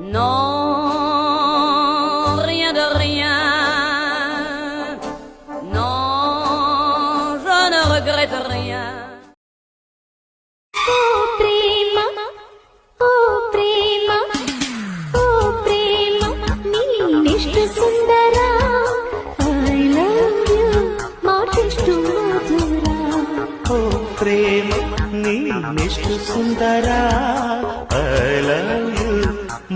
Non, rien de rien. Non, je ne regrette rien. Oh prema, oh prema, oh prema, ನೀನೆಷ್ಟು ಸುಂದರ. I love you, ಮಾತೆಷ್ಟು ಮಧುರ. ಓ ಪ್ರೇಮ ನೀನೆಷ್ಟು ಸುಂದರ, ಐ ಲವ್ ಯು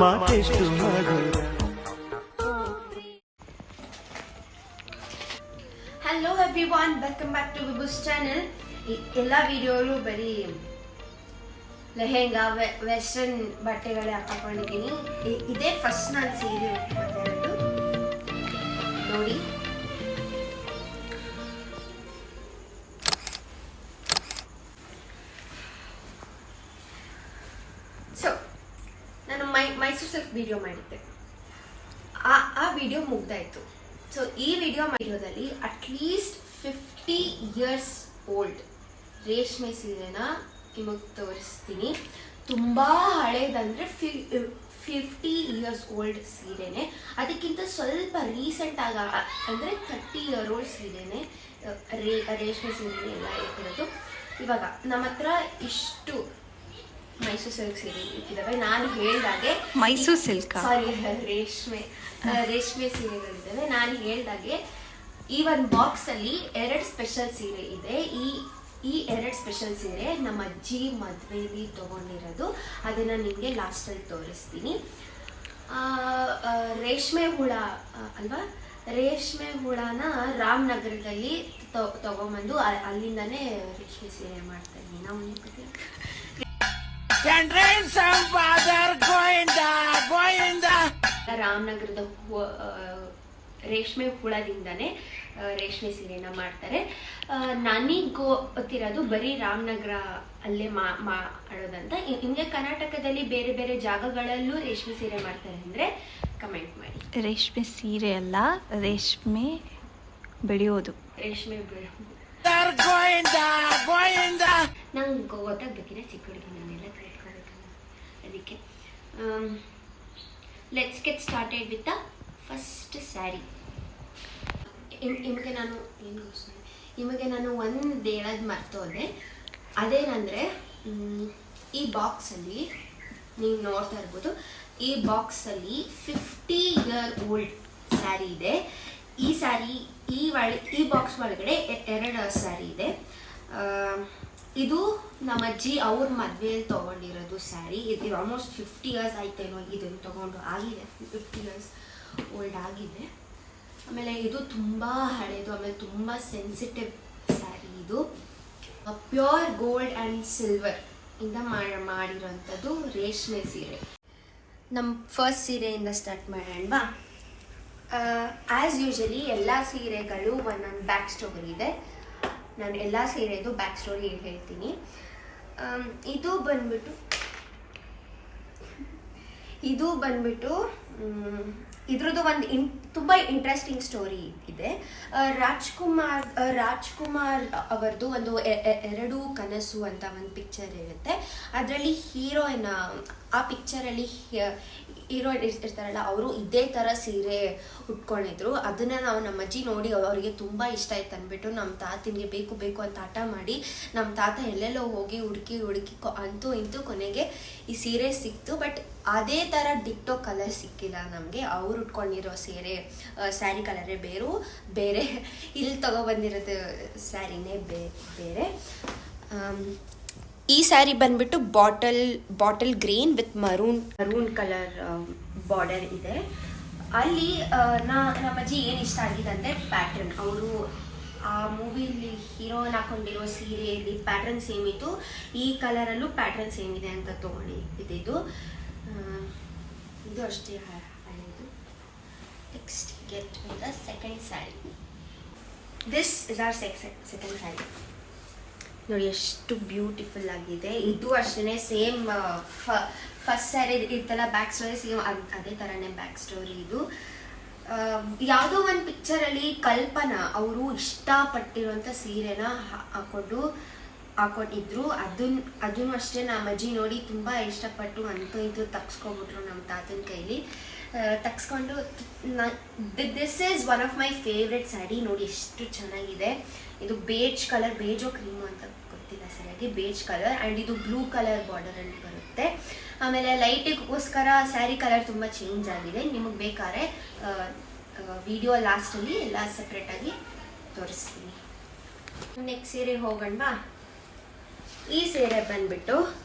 ಮಾತೆಷ್ಟು ಮಧುರ. Hello everyone, welcome back to ವಿಬುಸ್ ಚಾನೆಲ್. ಎಲ್ಲ ವಿಡಿಯೋಲು ಬರೀ ಲೆಹೆಂಗಾ ವೆಸ್ಟರ್ನ್ ಬಟ್ಟೆಗಳೇ ಹಾಕೊಂಡಿದ್ದೀನಿ. ಇದೇ ಫಸ್ಟ್ ನಾನು ಸೀರೆ ಉಟ್ಕೊತಾ ನೋಡಿ. ಸೊ ನಾನು ಮೈಸೂರು ಸಿಲ್ಕ್ ವಿಡಿಯೋ ಮಾಡಿದ್ದೆ. ಆ ವಿಡಿಯೋ ಮುಗ್ದಾಯ್ತು. ಸೊ ಈ ವಿಡಿಯೋದಲ್ಲಿ ಅಟ್ಲೀಸ್ಟ್ 50 ಇಯರ್ಸ್ ಓಲ್ಡ್ ರೇಷ್ಮೆ ಸೀರೆನ ನಿಮಗೆ ತೋರಿಸ್ತೀನಿ. ತುಂಬ ಹಳೇದಂದರೆ 50 ಇಯರ್ಸ್ ಓಲ್ಡ್ ಸೀರೆನೆ. ಅದಕ್ಕಿಂತ ಸ್ವಲ್ಪ ರೀಸೆಂಟ್ ಅಂದರೆ 30 ಇಯರ್ ಓಲ್ಡ್ ಸೀರೆನೆ, ರೇಷ್ಮೆ ಸೀರೆನೆ ಎಲ್ಲ ಇರೋದು. ಇವಾಗ ನಮ್ಮ ಹತ್ರ ಇಷ್ಟು ಮೈಸೂರು ಸಿಲ್ಕ್ ಸೀರೆ ಇದ್ದಾವೆ. ನಾನು ಹೇಳ್ದಾಗೆ ಮೈಸೂರು ಸಿಲ್ಕ್ ಸಾರಿ ರೇಷ್ಮೆ ಸೀರೆಗಳಿದ್ದಾವೆ. ನಾನು ಹೇಳ್ದಾಗೆ ಈ ಒಂದು ಬಾಕ್ಸ್ ಅಲ್ಲಿ 2 ಸ್ಪೆಷಲ್ ಸೀರೆ ಇದೆ. ಈ 2 ಸ್ಪೆಷಲ್ ಸೀರೆ ನಮ್ಮ ಅಜ್ಜಿ ಮದುವೆಲಿ ತಗೊಂಡಿರೋದು. ಅದನ್ನ ನಿಮಗೆ ಲಾಸ್ಟ್ ಅಲ್ಲಿ ತೋರಿಸ್ತೀನಿ. ರೇಷ್ಮೆ ಹುಳ ಅಲ್ವಾ, ರೇಷ್ಮೆ ಹುಳನ ರಾಮನಗರದಲ್ಲಿ ತಗೊಂಬಂದು ಅಲ್ಲಿಂದಾನೇ ರೇಷ್ಮೆ ಸೀರೆ ಮಾಡ್ತಾ ಇದ್ದೀನಿ ನಾವು. ರಾಮನಗರದ ರೇಷ್ಮೆ ಹುಳದಿಂದಾನೇ ರೇಷ್ಮೆ ಸೀರೆನ ಮಾಡ್ತಾರೆ. ನನಗೆ ಗೊತ್ತಿರೋದು ಬರೀ ರಾಮನಗರ ಅಲ್ಲೇ ಮಾಡೋದಂತ. ಹಿಂಗೆ ಕರ್ನಾಟಕದಲ್ಲಿ ಬೇರೆ ಬೇರೆ ಜಾಗಗಳಲ್ಲೂ ರೇಷ್ಮೆ ಸೀರೆ ಮಾಡ್ತಾರೆ ಅಂದರೆ ಕಮೆಂಟ್ ಮಾಡಿ. ರೇಷ್ಮೆ ಸೀರೆ ಅಲ್ಲ, ರೇಷ್ಮೆ ಬೆಳೆಯೋದು. ರೇಷ್ಮೆ ನಂಗೆ ಗೊತ್ತಾಗ್ಬೇಕಿದೆ, ಚಿಕ್ಕ ಹುಡುಗಿ ನಾನೆಲ್ಲ ತಿಳ್ಕೊಬೇಕಲ್ಲ, ಅದಕ್ಕೆ. Let's get started with the first sari. ನಿಮಗೆ ನಾನು ಒಂದು ಹೇಳೋದು ಮರ್ತೋದೆ. ಅದೇನಂದರೆ, ಈ ಬಾಕ್ಸಲ್ಲಿ ನೀವು ನೋಡ್ತಾ ಇರ್ಬೋದು, ಈ ಬಾಕ್ಸಲ್ಲಿ 50 ಇಯರ್ ಓಲ್ಡ್ ಸ್ಯಾರಿ ಇದೆ. ಈ ಸ್ಯಾರಿ ಈ ಬಾಕ್ಸ್ ಒಳಗಡೆ 2 ಸ್ಯಾರಿ ಇದೆ. ಇದು ನಮ್ಮ ಅಜ್ಜಿ ಅವ್ರ ಮದುವೆಯಲ್ಲಿ ತೊಗೊಂಡಿರೋದು ಸ್ಯಾರಿ. ಇದು ಆಲ್ಮೋಸ್ಟ್ 50 ಇಯರ್ಸ್ ಆಯ್ತೇನೋ ಇದನ್ನು ತೊಗೊಂಡು, ಆಗಿದೆ 50 ಇಯರ್ಸ್ ಓಲ್ಡ್ ಆಗಿದೆ. ಆಮೇಲೆ ಇದು ತುಂಬ ಹಳೇದು, ಆಮೇಲೆ ತುಂಬ ಸೆನ್ಸಿಟಿವ್ ಸ್ಯಾರಿ. ಇದು ಪ್ಯೂರ್ ಗೋಲ್ಡ್ ಆ್ಯಂಡ್ ಸಿಲ್ವರ್ ಇಂದ ಮಾಡಿರೋಂಥದ್ದು ರೇಷ್ಮೆ ಸೀರೆ. ನಮ್ಮ ಫಸ್ಟ್ ಸೀರೆಯಿಂದ ಸ್ಟಾರ್ಟ್ ಮಾಡೋಣವಾ? ಆ್ಯಸ್ ಯೂಶಲಿ ಎಲ್ಲ ಸೀರೆಗಳು ಒಂದೊಂದು ಬ್ಯಾಕ್ ಸ್ಟೋರಿ ಇದೆ. ನಾನು ಎಲ್ಲ ಸೀರೆದು ಬ್ಯಾಕ್ ಸ್ಟೋರಿ ಹೇಳ್ತೀನಿ. ಇದು ಬಂದ್ಬಿಟ್ಟು ಇದ್ರದ್ದು ಒಂದು ತುಂಬ ಇಂಟ್ರೆಸ್ಟಿಂಗ್ ಸ್ಟೋರಿ ಇದೆ. ರಾಜ್ಕುಮಾರ್ ಅವರದ್ದು ಒಂದು 2 ಕನಸು ಅಂತ ಒಂದು ಪಿಕ್ಚರ್ ಇರುತ್ತೆ. ಅದರಲ್ಲಿ ಹೀರೋಯಿನ್, ಆ ಪಿಕ್ಚರಲ್ಲಿ ಹೀರೋಯಿನ್ ಇರ್ತಾರಲ್ಲ, ಅವರು ಇದೇ ಥರ ಸೀರೆ ಉಟ್ಕೊಂಡಿದ್ರು. ಅದನ್ನು ನಮ್ಮ ಅಜ್ಜಿ ನೋಡಿ ಅವರಿಗೆ ತುಂಬ ಇಷ್ಟ ಆಯ್ತು ಅಂದ್ಬಿಟ್ಟು ನಮ್ಮ ತಾತನಿಗೆ ಬೇಕು ಅಂತ ಹಠ ಮಾಡಿ ನಮ್ಮ ತಾತ ಎಲ್ಲೆಲ್ಲೋ ಹೋಗಿ ಹುಡುಕಿ ಅಂತೂ ಇಂತೂ ಕೊನೆಗೆ ಈ ಸೀರೆ ಸಿಕ್ತು. ಬಟ್ ಅದೇ ಥರ ಡಿಕ್ಟೋ ಕಲರ್ ಸಿಕ್ಕಿಲ್ಲ ನಮಗೆ. ಅವ್ರು ಉಟ್ಕೊಂಡಿರೋ ಸ್ಯಾರಿ ಕಲರೇ ಬೇರೆ, ಇಲ್ಲಿ ತಗೊಬಂದಿರೋದು ಸ್ಯಾರಿನೇ ಬೇರೆ. ಈ ಸ್ಯಾರಿ ಬಂದ್ಬಿಟ್ಟು bottle green with maroon colour border ಇದೆ. ಅಲ್ಲಿ ನಮ್ಮ ಅಜ್ಜಿ ಏನು ಇಷ್ಟ ಆಗಿದೆ ಅಂದರೆ ಪ್ಯಾಟ್ರನ್. ಅವರು ಆ ಮೂವಿಲಿ ಹೀರೋಯಿನ್ ಹಾಕೊಂಡಿರೋ ಸೀರೆಯಲ್ಲಿ ಪ್ಯಾಟ್ರನ್ ಸೇಮ್ ಇತ್ತು. ಈ ಕಲರಲ್ಲೂ ಪ್ಯಾಟ್ರನ್ ಸೇಮ್ ಇದೆ ಅಂತ ತೊಗೊಂಡಿದ್ದು. ಇದು ಅಷ್ಟೇ ಹಳೆಯದು. Next get with the second sari. This is our second sari. ನೋಡಿ ಎಷ್ಟು ಬ್ಯೂಟಿಫುಲ್ ಆಗಿದೆ. ಇದು ಅಷ್ಟೇ ಸೇಮ್ ಫಸ್ಟ್ ಸ್ಯಾರಿ ಇತ್ತಲ್ಲ ಬ್ಯಾಕ್ ಸ್ಟೋರಿ, ಸೇಮ್ ಅದೇ ಥರನೇ ಬ್ಯಾಕ್ ಸ್ಟೋರಿ. ಇದು ಯಾವುದೋ ಒಂದು ಪಿಕ್ಚರಲ್ಲಿ ಕಲ್ಪನಾ ಅವರು ಇಷ್ಟಪಟ್ಟಿರುವಂಥ ಸೀರೆನ ಹಾಕೊಂಡು ಹಾಕೊಂಡಿದ್ರು. ಅದನ್ನು ಅಷ್ಟೇ ನಮ್ಮ ಅಜ್ಜಿ ನೋಡಿ ತುಂಬ ಇಷ್ಟಪಟ್ಟು ಅಂತೂ ಇಂತೂ ತಗ್ಸ್ಕೊಬಿಟ್ರು ನಮ್ಮ ತಾತನ ಕೈಲಿ. ತಗ್ಸ್ಕೊಂಡು this is one of my favourite sari. ನೋಡಿ ಎಷ್ಟು ಚೆನ್ನಾಗಿದೆ. ಇದು ಬೇಜ್ ಕಲರ್, ಬೇಜೋ ಕ್ರೀಮು ಅಂತ ಗೊತ್ತಿಲ್ಲ ಸರಿಯಾಗಿ, ಬೇಜ್ ಕಲರ್ ಆ್ಯಂಡ್ ಇದು ಬ್ಲೂ ಕಲರ್ ಬಾರ್ಡರಲ್ಲಿ ಬರುತ್ತೆ. ಆಮೇಲೆ ಲೈಟಿಗೋಸ್ಕರ ಸ್ಯಾರಿ ಕಲರ್ ತುಂಬ ಚೇಂಜ್ ಆಗಿದೆ. ನಿಮಗೆ ಬೇಕಾದ್ರೆ ವಿಡಿಯೋ ಲಾಸ್ಟಲ್ಲಿ ಎಲ್ಲ ಸಪ್ರೇಟಾಗಿ ತೋರಿಸ್ತೀನಿ. ನೆಕ್ಸ್ಟ್ ಸೀರೆ ಹೋಗೋಣ. ಈ ಸೀರೆ ಬಂದ್ಬಿಟ್ಟು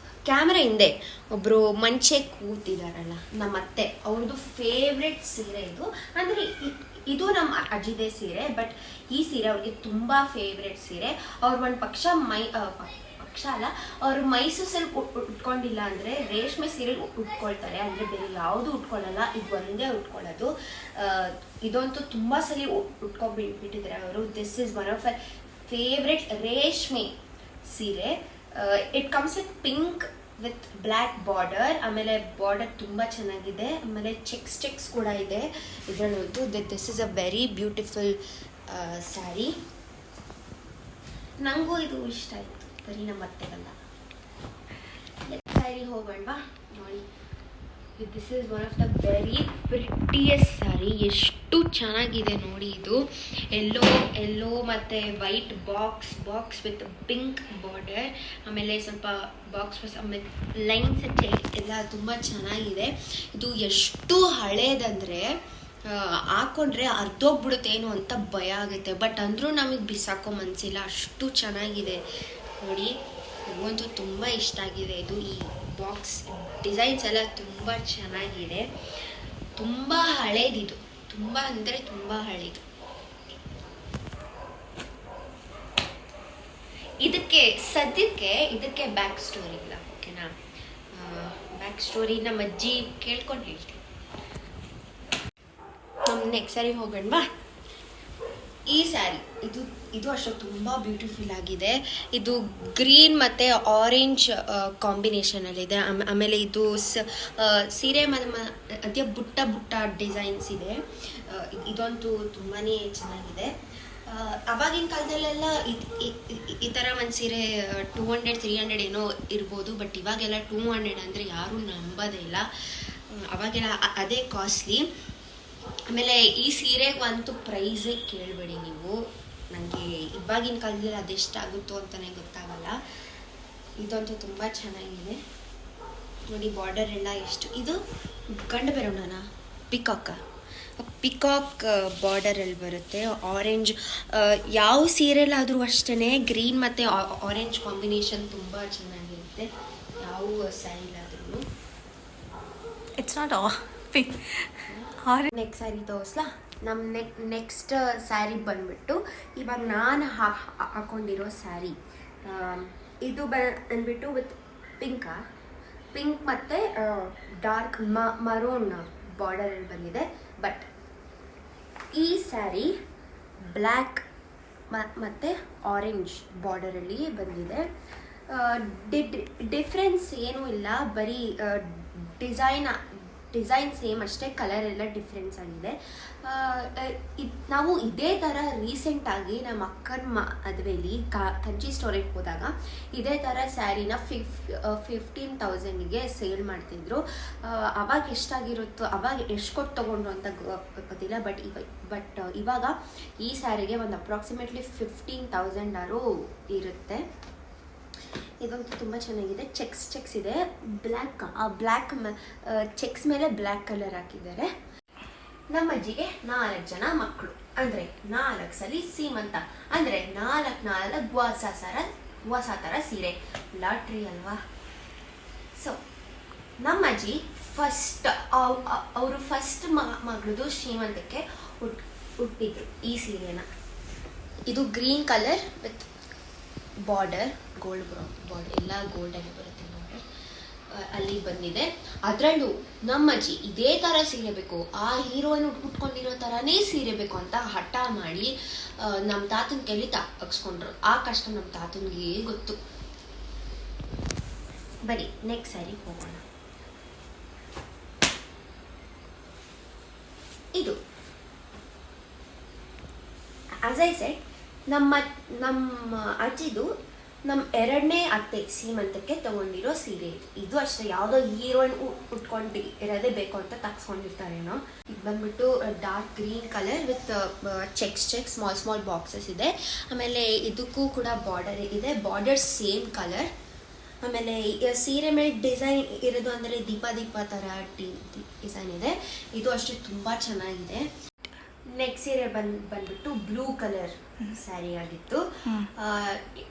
ಕ್ಯಾಮ್ರಾ ಹಿಂದೆ ಒಬ್ಬರು ಮಂಚೆ ಕೂತಿದಾರಲ್ಲ ನಮ್ಮ ಅತ್ತೆ, ಅವ್ರದ್ದು ಫೇವ್ರೆಟ್ ಸೀರೆ ಇದು. ಅಂದರೆ ಇದು ನಮ್ಮ ಅಜ್ಜಿದೆ ಸೀರೆ, ಬಟ್ ಈ ಸೀರೆ ಅವ್ರಿಗೆ ತುಂಬ ಫೇವ್ರೆಟ್ ಸೀರೆ. ಅವ್ರು ಒಂದು ಪಕ್ಷ ಅಲ್ಲ, ಅವರು ಮೈಸೂರಲ್ಲಿ ಉಟ್ಕೊಂಡಿಲ್ಲ ಅಂದರೆ ರೇಷ್ಮೆ ಸೀರೆ ಉಟ್ಕೊಳ್ತಾರೆ, ಅಂದರೆ ಬೇರೆ ಯಾವುದು ಉಟ್ಕೊಳ್ಳಲ್ಲ, ಇದು ಒಂದೇ ಉಟ್ಕೊಳ್ಳೋದು. ಇದಂತೂ ತುಂಬ ಸಲ ಉಟ್ಕೊಂಡ್ಬಿಟ್ಟಿದ್ದಾರೆ ಅವರು. This is one of favourite ರೇಷ್ಮೆ ಸೀರೆ. It comes with pink with black border. ಆಮೇಲೆ ಬಾರ್ಡರ್ ತುಂಬ ಚೆನ್ನಾಗಿದೆ. ಆಮೇಲೆ ಚೆಕ್ಸ್ ಕೂಡ ಇದೆ ಇದರಲ್ಲಂತೂ. This is a very beautiful sari. ನನಗೂ ಇದು ಇಷ್ಟ ಆಯಿತು, ಬರೀ ನಮ್ಮ ಅತ್ತೆಗಲ್ಲ. ಸ್ಯಾರಿ ಹೋಗೋಣವಾ. ನೋಡಿ, this is one of the very prettiest sari. ಎಷ್ಟು ಚೆನ್ನಾಗಿದೆ ನೋಡಿ. ಇದು ಎಲ್ಲೋ ಮತ್ತು white box with pink border, ಆಮೇಲೆ ಸ್ವಲ್ಪ ಬಾಕ್ಸ್ ಆಮೇಲೆ ಲೈನ್ಸ್ ಎಲ್ಲ ತುಂಬ ಚೆನ್ನಾಗಿದೆ. ಇದು ಎಷ್ಟು ಹಳೇದಂದರೆ ಹಾಕೊಂಡ್ರೆ ಅರ್ಧೋಗ್ಬಿಡುತ್ತೇನೋ ಅಂತ ಭಯ ಆಗುತ್ತೆ, ಬಟ್ ಅಂದರೂ ನಮಗೆ ಬಿಸಾಕೋ ಮನಸ್ಸಿಲ್ಲ, ಅಷ್ಟು ಚೆನ್ನಾಗಿದೆ ನೋಡಿ. ನನಗಂತೂ ತುಂಬ ಇಷ್ಟ ಆಗಿದೆ ಇದು. ಈ ಬಾಕ್ಸ್ ಡಿಸೈನ್ಸ್ ಎಲ್ಲ ತುಂಬ ಚೆನ್ನಾಗಿದೆ. ತುಂಬ ಹಳೇದಿದು, ತುಂಬ ಅಂದರೆ ತುಂಬ ಹಳೇದು. ಇದಕ್ಕೆ ಬ್ಯಾಕ್ ಸ್ಟೋರಿ ಇಲ್ಲ, ಓಕೆನಾ? ಬ್ಯಾಕ್ ಸ್ಟೋರಿ ನಮ್ಮ ಅಜ್ಜಿ ಕೇಳ್ಕೊಂಡು ಹೇಳ್ತೀನಿ. ನಮ್ಮ ನೆಕ್ಸ್ಟ್ ಸ್ಯಾರಿ ಹೋಗೋಣವಾ. ಈ ಸ್ಯಾರಿ ಇದು ಅಷ್ಟೇ ತುಂಬ ಬ್ಯೂಟಿಫುಲ್ ಆಗಿದೆ. ಇದು ಗ್ರೀನ್ ಮತ್ತು ಆರೆಂಜ್ ಕಾಂಬಿನೇಷನಲ್ಲಿದೆ. ಆಮೇಲೆ ಇದು ಸೀರೆ ಮಧ್ಯ ಬುಟ್ಟ ಡಿಸೈನ್ಸ್ ಇದೆ. ಇದಂತೂ ತುಂಬಾ ಚೆನ್ನಾಗಿದೆ. ಅವಾಗಿನ ಕಾಲದಲ್ಲೆಲ್ಲ ಈ ಥರ ಒಂದು ಸೀರೆ 200-300 ಏನೋ ಇರ್ಬೋದು, ಬಟ್ ಇವಾಗೆಲ್ಲ 200 ಅಂದರೆ ಯಾರೂ ನಂಬೋದೇ ಇಲ್ಲ. ಅವಾಗೆಲ್ಲ ಅದೇ ಕಾಸ್ಟ್ಲಿ. ಆಮೇಲೆ ಈ ಸೀರೆಗಂತೂ ಪ್ರೈಸೇ ಕೇಳಬೇಡಿ ನೀವು. ನನಗೆ ಇವಾಗಿನ ಕಾಲದಲ್ಲಿ ಅದೆಷ್ಟಾಗುತ್ತೋ ಅಂತಲೇ ಗೊತ್ತಾಗಲ್ಲ. ಇದಂತೂ ತುಂಬ ಚೆನ್ನಾಗಿದೆ ನೋಡಿ. ಬಾರ್ಡರ್ ಎಲ್ಲ ಎಷ್ಟು, ಇದು ಗಂಡು ಬೆರವಣ ಪಿಕಾಕ್ ಬಾರ್ಡರಲ್ಲಿ ಬರುತ್ತೆ. ಆರೆಂಜ್ ಯಾವ ಸೀರೆಲಾದರೂ ಅಷ್ಟೇ ಗ್ರೀನ್ ಮತ್ತು ಆರೆಂಜ್ ಕಾಂಬಿನೇಷನ್ ತುಂಬ ಚೆನ್ನಾಗಿರುತ್ತೆ ಯಾವ ಸ್ಯಾರಿಲಾದ್ರೂ. It's not pink. Next sari ತೋರಿಸ್ಲಾ. ನಮ್ಮ ನೆಕ್ಸ್ಟ್ ಸ್ಯಾರಿ ಬಂದ್ಬಿಟ್ಟು ಇವಾಗ ನಾನು ಹಾಕೊಂಡಿರೋ ಸ್ಯಾರಿ. ಇದು ಬಂದ್ಬಿಟ್ಟು ವಿತ್ ಪಿಂಕ್ ಮತ್ತು ಡಾರ್ಕ್ ಮರೋನ್ ಬಾರ್ಡರಲ್ಲಿ ಬಂದಿದೆ. ಬಟ್ ಈ ಸ್ಯಾರಿ ಬ್ಲ್ಯಾಕ್ ಮತ್ತು ಆರೆಂಜ್ ಬಾರ್ಡರಲ್ಲಿ ಬಂದಿದೆ. ಡಿಫ್ರೆನ್ಸ್ ಏನೂ ಇಲ್ಲ, ಬರೀ ಡಿಸೈನ್ ಸೇಮ್ ಅಷ್ಟೇ, ಕಲರ್ ಎಲ್ಲ ಡಿಫ್ರೆನ್ಸ್ ಆಗಿದೆ. ನಾವು ಇದೇ ಥರ ರೀಸೆಂಟಾಗಿ ನಮ್ಮ ಅಕ್ಕನ ಮದುವೆಯಲ್ಲಿ ಕಂಚಿ ಸ್ಟೋರಿಗೆ ಹೋದಾಗ ಇದೇ ಥರ ಸ್ಯಾರಿನ 15,000ಗೆ ಸೇಲ್ ಮಾಡ್ತಿದ್ರು. ಅವಾಗ ಎಷ್ಟಾಗಿರುತ್ತೋ, ಅವಾಗ ಎಷ್ಟು ಕೊಟ್ಟು ತೊಗೊಂಡ್ರು ಅಂತ ಗೊತ್ತಿಲ್ಲ. ಬಟ್ ಇವಾಗ ಈ ಸ್ಯಾರಿಗೆ ಒಂದು ಅಪ್ರಾಕ್ಸಿಮೇಟ್ಲಿ 15,000 ಇರುತ್ತೆ. ಇದಂತೂ ತುಂಬ ಚೆನ್ನಾಗಿದೆ. ಚೆಕ್ಸ್ ಇದೆ. ಬ್ಲ್ಯಾಕ್ ಚೆಕ್ಸ್ ಮೇಲೆ ಬ್ಲ್ಯಾಕ್ ಕಲರ್ ಹಾಕಿದ್ದಾರೆ. ನಮ್ಮ ಅಜ್ಜಿಗೆ 4 ಜನ ಮಕ್ಕಳು, ಅಂದರೆ 4 ಸಲ ಸೀಮಂತ, ಅಂದರೆ 4 ಹೊಸ ಥರ ಸೀರೆ. ಲಾಟ್ರಿ ಅಲ್ವಾ? ಸೊ ನಮ್ಮ ಅಜ್ಜಿ ಅವರು ಫಸ್ಟ್ ಮಗಳದು ಶ್ರೀಮಂತಕ್ಕೆ ಹುಟ್ಟಿದ್ರು ಈ ಸೀರೆನ. ಇದು green colour with border, gold border, ಎಲ್ಲ ಗೋಲ್ಡಲ್ಲಿ ಬರುತ್ತೆ ಬಾರ್ಡರ್, ಅಲ್ಲಿ ಬಂದಿದೆ. ಅದರಲ್ಲೂ ನಮ್ಮಜ್ಜಿ ಇದೇ ಥರ ಸೀರೆ ಬೇಕು, ಆ ಹೀರೋಯಿನ್ ಉಟ್ಕೊಂಡಿರೋ ಥರನೇ ಸೀರೆ ಬೇಕು ಅಂತ ಹಠ ಮಾಡಿ ನಮ್ಮ ತಾತನ ಕೈಲಿ ತಗ್ಸ್ಕೊಂಡ್ರು. ಆ ಕಷ್ಟ ನಮ್ಮ ತಾತನಿಗೆ ಗೊತ್ತು. ಬನ್ನಿ ನೆಕ್ಸ್ಟ್ ಸ್ಯಾರಿ ಹೋಗೋಣ. ಇದು ಆಸ್ ಐ ಸೆಡ್ ನಮ್ಮ ಅಜ್ಜಿದು ನಮ್ಮ ಎರಡನೇ ಅತ್ತೆ ಸೀಮಂತಕ್ಕೆ ತಗೊಂಡಿರೋ ಸೀರೆ ಇದು ಅಷ್ಟೇ. ಯಾವುದೋ ಹೀರೋಯಿನ್ ಉಟ್ಕೊಂಡು ಇರೋದೇ ಬೇಕು ಅಂತ ತಗ್ಸ್ಕೊಂಡಿರ್ತಾರೇನೋ. ಇದು ಬಂದ್ಬಿಟ್ಟು dark green colour with cheques small boxes ಇದೆ. ಆಮೇಲೆ ಇದಕ್ಕೂ ಕೂಡ ಬಾರ್ಡರ್ ಇದೆ, ಬಾರ್ಡರ್ ಸೇಮ್ ಕಲರ್. ಆಮೇಲೆ ಸೀರೆ ಮೇಲೆ ಡಿಸೈನ್ ಇರೋದು ಅಂದರೆ ದೀಪ ಥರ ಡಿಸೈನ್ ಇದೆ. ಇದು ಅಷ್ಟೇ ತುಂಬ ಚೆನ್ನಾಗಿದೆ. ನೆಕ್ಸ್ಟ್ ಸೀರೆ ಬಂದ್ಬಿಟ್ಟು ಬ್ಲೂ ಕಲರ್ ಸ್ಯಾರಿ ಆಗಿತ್ತು.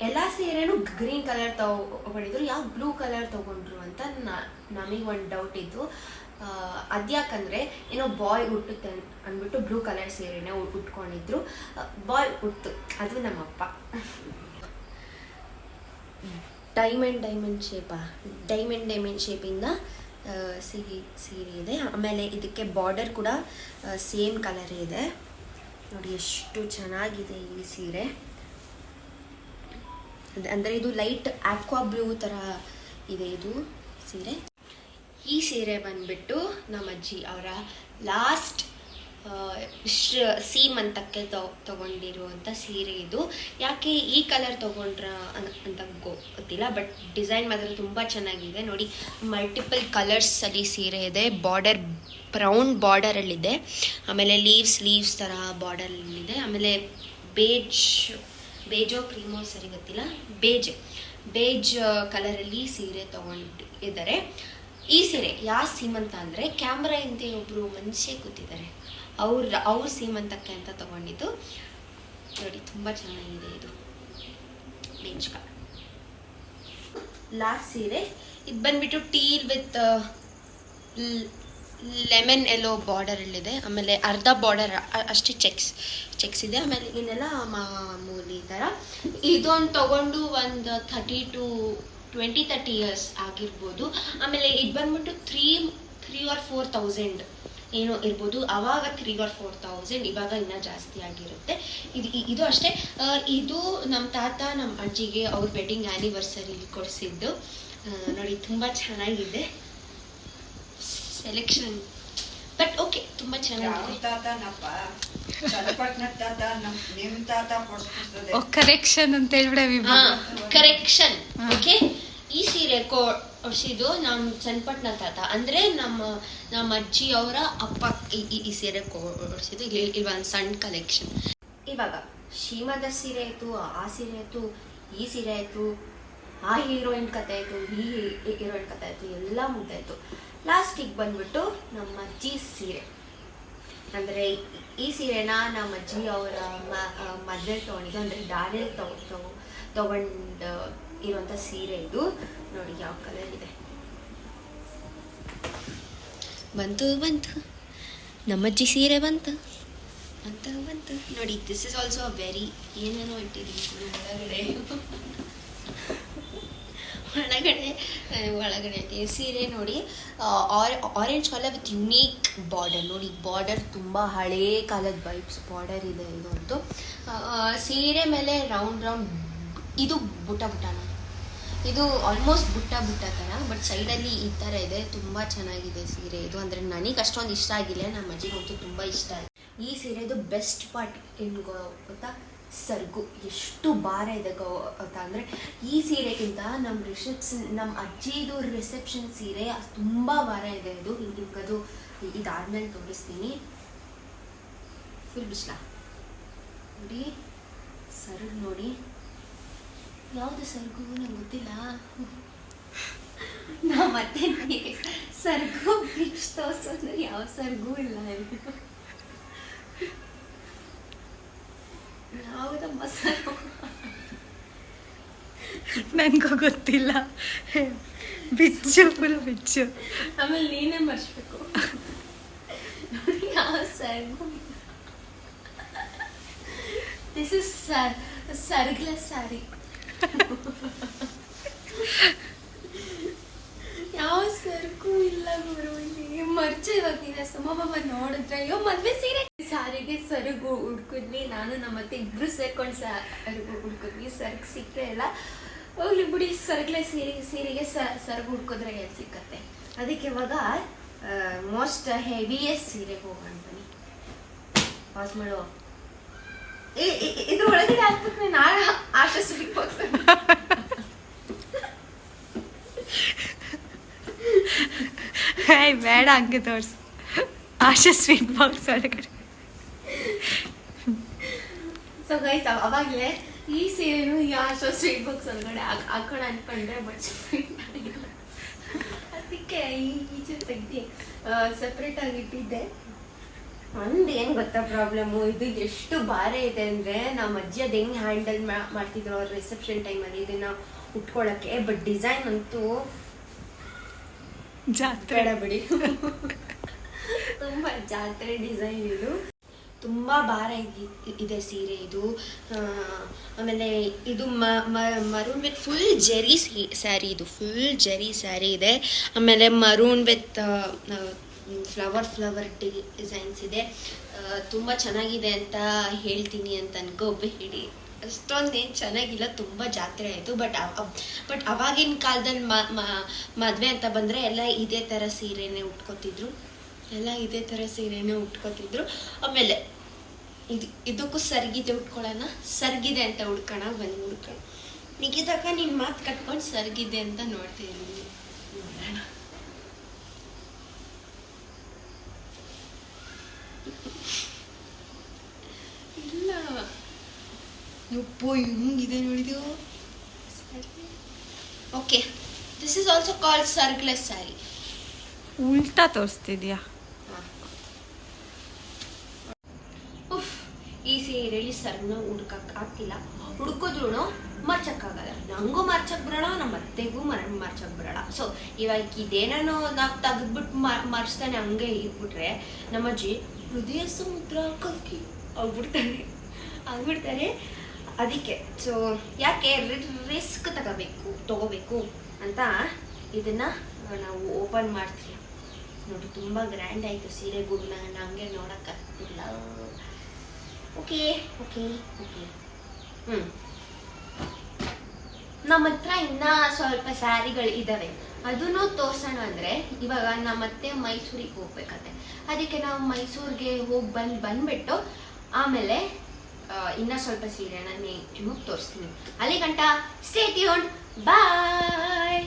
ಎಲ್ಲ ಸೀರೆನೂ ಗ್ರೀನ್ ಕಲರ್ ತಗೊಂಡಿದ್ರು, ಯಾವ ಬ್ಲೂ ಕಲರ್ ತಗೊಂಡ್ರು ಅಂತ ನಮಗೆ ಒಂದು ಡೌಟ್ ಇತ್ತು. ಅದ್ಯಾಕಂದರೆ ಏನೋ ಬಾಯ್ ಹುಟ್ಟುತ್ತೆ ಅಂದ್ಬಿಟ್ಟು ಬ್ಲೂ ಕಲರ್ ಸೀರೆನೇ ಉಟ್ಕೊಂಡಿದ್ರು. ಬಾಯ್ ಹುಟ್ಟು, ಅದು ನಮ್ಮಪ್ಪ. ಡೈಮಂಡ್ ಶೇಪಿಂದ ಸೀರೆ ಇದೆ. ಆಮೇಲೆ ಇದಕ್ಕೆ ಬಾರ್ಡರ್ ಕೂಡ ಸೇಮ್ ಕಲರ್ ಇದೆ. ನೋಡಿ ಎಷ್ಟು ಚೆನ್ನಾಗಿದೆ ಈ ಸೀರೆ. ಅಂದರೆ ಇದು ಲೈಟ್ ಆಕ್ವಾ ಬ್ಲೂ ಥರ ಇದೆ ಇದು ಸೀರೆ. ಈ ಸೀರೆ ಬಂದ್ಬಿಟ್ಟು ನಮ್ಮ ಅಜ್ಜಿ ಅವರ ಲಾಸ್ಟ್ ಸೀಮಂತಕ್ಕೆ ತಗೊಂಡಿರುವಂಥ ಸೀರೆ ಇದು. ಯಾಕೆ ಈ ಕಲರ್ ತಗೊಂಡ್ರ ಅಂತ ಗೊತ್ತಿಲ್ಲ, ಬಟ್ ಡಿಸೈನ್ ಮಾತ್ರ ತುಂಬ ಚೆನ್ನಾಗಿದೆ. ನೋಡಿ ಮಲ್ಟಿಪಲ್ ಕಲರ್ಸಲ್ಲಿ ಸೀರೆ ಇದೆ. ಬಾರ್ಡರ್ ಬ್ರೌನ್ ಬಾರ್ಡರಲ್ಲಿದೆ, ಆಮೇಲೆ ಲೀವ್ಸ್ ಥರ ಬಾರ್ಡರಲ್ಲಿದೆ. ಆಮೇಲೆ ಬೇಜೋ ಕ್ರೀಮೋ ಸರಿ ಗೊತ್ತಿಲ್ಲ, ಬೇಜ್ ಕಲರಲ್ಲಿ ಸೀರೆ ತಗೊಂಡಿದ್ದಾರೆ. ಈ ಸೀರೆ ಯಾವ ಸೀಮಂತ ಅಂದರೆ ಕ್ಯಾಮ್ರಾ ಹಿಂದೆ ಒಬ್ಬರು ಮನುಷ್ಯ ಕೂತಿದ್ದಾರೆ, ಅವ್ರ ಸೀಮಂತಕ್ಕೆ ಅಂತ ತಗೊಂಡಿದ್ದು. ನೋಡಿ ತುಂಬ ಚೆನ್ನಾಗಿದೆ ಇದು ಬೇಜ್ ಕಲರ್. ಲಾಸ್ಟ್ ಸೀರೆ ಇದು ಬಂದ್ಬಿಟ್ಟು ಟೀಲ್ ವಿತ್ ಲೆಮನ್ ಎಲ್ಲೋ ಬಾರ್ಡರಲ್ಲಿದೆ. ಆಮೇಲೆ ಅರ್ಧ ಬಾರ್ಡರ್ ಅಷ್ಟೇ ಚೆಕ್ಸ್ ಇದೆ. ಆಮೇಲೆ ಇನ್ನೆಲ್ಲ ಮಾಮೂಲಿ ಥರ. ಇದೊಂದು ತಗೊಂಡು ಒಂದು 30 years ಆಗಿರ್ಬೋದು. ಆಮೇಲೆ ಇದು ಬಂದ್ಬಿಟ್ಟು 3,000 or 4,000 ಏನೋ ಇರ್ಬೋದು. ಆವಾಗ 3,000 or 4,000, ಇವಾಗ ಇನ್ನೂ ಜಾಸ್ತಿ ಆಗಿರುತ್ತೆ. ಇದು ಅಷ್ಟೇ. ಇದು ನಮ್ಮ ತಾತ ನಮ್ಮ ಅಜ್ಜಿಗೆ ಅವ್ರ ವೆಡ್ಡಿಂಗ್ ಆ್ಯನಿವರ್ಸರಿ ಕೊಡಿಸಿದ್ದು. ನೋಡಿ ತುಂಬ ಚೆನ್ನಾಗಿದೆ ಸೆಲೆಕ್ಷನ್, ಬಟ್ ಓಕೆ ತುಂಬ ಚೆನ್ನಾಗಿದೆ. ಕರೆಕ್ಷನ್ ಅಂತ ಹೇಳ್ಬಿಡ. ಕರೆಕ್ಷನ್. ಓಕೆ, ಈ ಸೀರೆ ಕೊಡಿಸಿದ್ದು ನಮ್ಮ ಚನ್ನಪಟ್ಟಣ ತಾತ, ಅಂದರೆ ನಮ್ಮ ಅಜ್ಜಿ ಅವರ ಅಪ್ಪ ಈ ಸೀರೆ ಕೊಡಿಸಿದ್ದು. ಇಲ್ಲಿ ಒಂದು ಸಣ್ಣ ಕಲೆಕ್ಷನ್. ಇವಾಗ ಶ್ರೀಮಂತ ಸೀರೆ ಆಯಿತು, ಆ ಸೀರೆ ಆಯಿತು, ಈ ಸೀರೆ ಆಯಿತು, ಆ ಹೀರೋಯಿನ್ ಕತೆ ಆಯಿತು, ಈ ಹೀರೋಯಿನ್ ಕತೆ ಆಯಿತು, ಎಲ್ಲ ಮುಗ್ದಾಯಿತು. ಲಾಸ್ಟಿಗೆ ಬಂದ್ಬಿಟ್ಟು ನಮ್ಮ ಅಜ್ಜಿ ಸೀರೆ. ಅಂದರೆ ಈ ಸೀರೆನ ನಮ್ಮ ಅಜ್ಜಿ ಅವರ ಮದ್ವೆಲಿ ತೊಗೊಂಡಿದ್ದು, ಅಂದರೆ ದಾರಿಯಲ್ಲಿ ತಗೊಂಡು ಇರುವಂಥ ಸೀರೆ ಇದು. ನೋಡಿ ಯಾವ ಕಲರ್ ಇದೆ. ಬಂತು ನಮ್ಮಜ್ಜಿ ಸೀರೆ ಬಂತು. ನೋಡಿ ದಿಸ್ ಇಸ್ ಆಲ್ಸೋ ವೆರಿ ಏನೇನೋ ಇಟ್ಟಿದ್ದೀನಿ ಒಳಗಡೆ ಐತಿ ಸೀರೆ. ನೋಡಿ orange colour with unique border. ನೋಡಿ ಬಾರ್ಡರ್ ತುಂಬ ಹಳೇ ಕಾಲದ ವೈಬ್ಸ್ ಬಾರ್ಡರ್ ಇದೆ ಇದಂತೂ. ಸೀರೆ ಮೇಲೆ ರೌಂಡ್ ಇದು ಬುಟ್ಟನ, ಇದು ಆಲ್ಮೋಸ್ಟ್ ಬುಟ್ಟ ಥರ, ಬಟ್ ಸೈಡಲ್ಲಿ ಈ ಥರ ಇದೆ. ತುಂಬ ಚೆನ್ನಾಗಿದೆ ಸೀರೆ ಇದು. ಅಂದರೆ ನನಗೆ ಅಷ್ಟೊಂದು ಇಷ್ಟ ಆಗಿಲ್ಲ, ನಮ್ಮ ಅಜ್ಜಿಗಂತೂ ತುಂಬ ಇಷ್ಟ ಆಯಿತು. ಈ ಸೀರೆದು ಬೆಸ್ಟ್ ಪಾರ್ಟ್ ಏನು ಗೊತ್ತಾ? ಸರ್ಗು ಎಷ್ಟು ಭಾರ ಇದೆ ಗೊತ್ತಾ? ಅಂದರೆ ಈ ಸೀರೆಗಿಂತ ನಮ್ಮ ಅಜ್ಜಿದು ರಿಸೆಪ್ಷನ್ ಸೀರೆ ತುಂಬ ಭಾರ ಇದೆ. ಇದು ನಿಮ್ಗದು ಇದಾದ್ಮೇಲೆ ತೋರಿಸ್ತೀನಿ. ಫುಲ್ ಬಿಸ್ಲಾ ನೋಡಿ, ಸರ್ಗ್ ನೋಡಿ, ಯಾವುದು ಸರ್ಗು ನಂಗೆ ಗೊತ್ತಿಲ್ಲ. ಮತ್ತೆ ನನಗೆ ಸರ್ಗು ಬಿಚ್ ತೋರಿಸೋದು ಯಾವ ಸರ್ಗೂ ಇಲ್ಲ. ಯಾವುದಮ್ಮ ಸರ್ಗು ನನಗೂ ಗೊತ್ತಿಲ್ಲ. ಬಿಚ್ಚು, ಫುಲ್ ಬಿಚ್ಚು. ಆಮೇಲೆ ನೀನೇ ಮರ್ಸ್ಬೇಕು ಯಾವ ಸರ್ಗು. ದಿಸ್ ಇಸ್ ಸರ್ಗ್ಲೆಸ್ ಸ್ಯಾರಿ. ಯಾವ ಸರ್ಗೂ ಇಲ್ಲ ಗುರು. ಮರ್ಚೆ ಇವಾಗ ಸುಮ್ಮಮ್ಮ ನೋಡಿದ್ರೆ ಅಯ್ಯೋ ಮದ್ವೆ ಸೀರೆ ಸಾರಿಗೆ ಸರಗು ಹುಡ್ಕಿದ್ವಿ. ನಾನು ನಮ್ಮತ್ತೆ ಇಬ್ರು ಸೇರ್ಕೊಂಡು ಸರಗು ಹುಡ್ಕಿದ್ವಿ. ಸರ್ಗ್ ಸಿಕ್ಕರೆ ಎಲ್ಲ ಹೋಗ್ಲಿ ಬಿಡಿ, ಸರ್ಗ್ಲೆ ಸೀರೆಗೆ ಸರ್ಗು ಹುಡ್ಕಿದ್ರೆ ಎಲ್ಲಿ ಸಿಕ್ಕತ್ತೆ. ಅದಕ್ಕೆ ಇವಾಗ ಮೋಸ್ಟ್ ಹೆವಿಯೆಸ್ಟ್ ಸೀರೆಗೆ ಹೋಗೋಣ ಬನ್ನಿ. ಪಾಸ್ ಮಾಡು. ಇದ್ರ ಒಳಗಡೆ ಹಾಕ್ಬೇಕು ನಾನು ಆಶಾ ಸ್ವೀಟ್ ಬಾಕ್ಸ್. ಬೇಡ ಹಂಗೆ ತೋರಿಸು. ಆಶಾ ಸ್ವೀಟ್ ಬಾಕ್ಸ್ ಒಳಗಡೆ. ಸೊ ಗೈಸ್ ಅವಾಗಲೇ ಈ ಸೀರೆನು ಈ ಆಶಾ ಸ್ವೀಟ್ ಬಾಕ್ಸ್ ಒಳಗಡೆ ಹಾಕೋಣ ಅನ್ಕೊಂಡ್ರೆ ಬಟ್ ಅದಕ್ಕೆ ಈಚೆ ತೆಗ್ದು ಸಪ್ರೇಟ್ ಆಗಿ ಇಟ್ಟಿದ್ದೆ. ಒಂದೇನು ಗೊತ್ತಾ ಪ್ರಾಬ್ಲಮ್ಮು, ಇದು ಎಷ್ಟು ಭಾರ ಇದೆ ಅಂದರೆ ನಮ್ಮ ಅಜ್ಜಿ ಅದು ಹೆಂಗೆ ಹ್ಯಾಂಡಲ್ ಮಾಡ್ತಿದ್ರು ಅವ್ರ ರಿಸೆಪ್ಷನ್ ಟೈಮಲ್ಲಿ ಇದನ್ನ ಉಟ್ಕೊಳ್ಳೋಕ್ಕೆ. ಬಟ್ ಡಿಸೈನ್ ಅಂತೂ ಜಾತ್ರೆ ಬೇಡ ಬಿಡಿ, ತುಂಬ ಜಾತ್ರೆ ಡಿಸೈನ್ ಇದು. ತುಂಬ ಭಾರ ಇದೆ ಸೀರೆ ಇದು. ಆಮೇಲೆ ಇದು maroon with full Jerry sari, ಇದು ಫುಲ್ ಜೆರಿ ಸ್ಯಾರಿ ಇದೆ. ಆಮೇಲೆ ಮರೂನ್ ವಿತ್ ಫ್ಲವರ್ ಡಿಸೈನ್ಸ್ ಇದೆ. ತುಂಬ ಚೆನ್ನಾಗಿದೆ ಅಂತ ಹೇಳ್ತೀನಿ ಅಂತ ಅನ್ಕೋಬೇಡಿ, ಅಷ್ಟೊಂದೇನು ಚೆನ್ನಾಗಿಲ್ಲ, ತುಂಬ ಜಾತ್ರೆ ಆಯಿತು. ಬಟ್ ಅವಾಗಿನ ಕಾಲದಲ್ಲಿ ಮದುವೆ ಅಂತ ಬಂದರೆ ಎಲ್ಲ ಇದೇ ಥರ ಸೀರೆನೇ ಉಟ್ಕೋತಿದ್ರು. ಆಮೇಲೆ ಇದಕ್ಕೂ ಸರ್ಗಿದೆ ಉಟ್ಕೊಳ್ಳೋಣ, ಸರ್ಗಿದೆ ಅಂತ ಉಡ್ಕೋಣ, ಬನ್ನಿ ಉಡ್ಕೋಣ. ನಿಗಿದಾಗ ನಿನ್ನ ಮಾತು ಕಟ್ಕೊಂಡು ಸರ್ಗಿದೆ ಅಂತ ನೋಡ್ತೀನಿ, ನೋಡೋಣ. ಇಲ್ಲ ಯಪ್ಪೋ ಹಿಂಗಿದೆ ನೋಡಿದ್ಯೋ. Okay, this is also called ಸರ್ಗ್ಲೆಸ್ ಸ್ಯಾರಿ. ಉಲ್ಟಾ ತೋರಿಸ್ತಿದ್ಯಾ? ಈ ಸೀರೆಯಲ್ಲಿ ಸರ್ನ ಹುಡ್ಕಕ್ಕೆ ಆಗ್ತಿಲ್ಲ, ಹುಡ್ಕಿದ್ರು ಮರ್ಚಕ್ಕಾಗಲ್ಲ. ನಂಗೂ ಮರ್ಚಕ್ ಬರೋಣ, ನಮ್ಮ ಅತ್ತೆಗೂ ಮರ್ಚಕ್ ಬರೋಣ. ಸೊ ಇವಾಗ ಇದೇನೋ ನಾವು ತೆಗೆದ್ಬಿಟ್ಟು ಮರ್ಚ್ತಾನೆ ಹಂಗೆ ಇಟ್ಬಿಟ್ರೆ ನಮ್ಮಜ್ಜಿ ಹೃದಯ ಸಮುದ್ರ ಕಕ್ಕಿ ಆಗ್ಬಿಡ್ತಾರೆ. ಅದಕ್ಕೆ ಸೊ ಯಾಕೆ ರಿಸ್ಕ್ ತಗೋಬೇಕು ಅಂತ ಇದನ್ನ ನಾವು ಓಪನ್ ಮಾಡ್ತೀವಿ. ನೋಡಿ ತುಂಬ ಗ್ರ್ಯಾಂಡ್ ಆಯಿತು ಸೀರೆಗಳು, ನಂಗೆ ನೋಡೋಕ್ಕಾಗ್ತಿಲ್ಲ. ಓಕೆ ನಮ್ಮ ಹತ್ರ ಇನ್ನ ಸ್ವಲ್ಪ ಸ್ಯಾರಿಗಳು ಇದ್ದಾವೆ, ಅದನ್ನು ತೋರ್ಸೋಣ. ಅಂದರೆ ಇವಾಗ ನಮ್ಮತ್ತೆ ಮೈಸೂರಿಗೆ ಹೋಗ್ಬೇಕಂತೆ, ಅದಕ್ಕೆ ನಾವು ಮೈಸೂರಿಗೆ ಹೋಗಿ ಬಂದ್ಬಿಟ್ಟು ಆಮೇಲೆ ಇನ್ನ ಸ್ವಲ್ಪ ಸೀರೆನ ನಿಮಗೆ ತೋರಿಸ್ತೀನಿ. ಅಲ್ಲಿ ಗಂಟ ಸ್ಟೇ ಟ್ಯೂನ್ಡ್, ಬಾಯ್.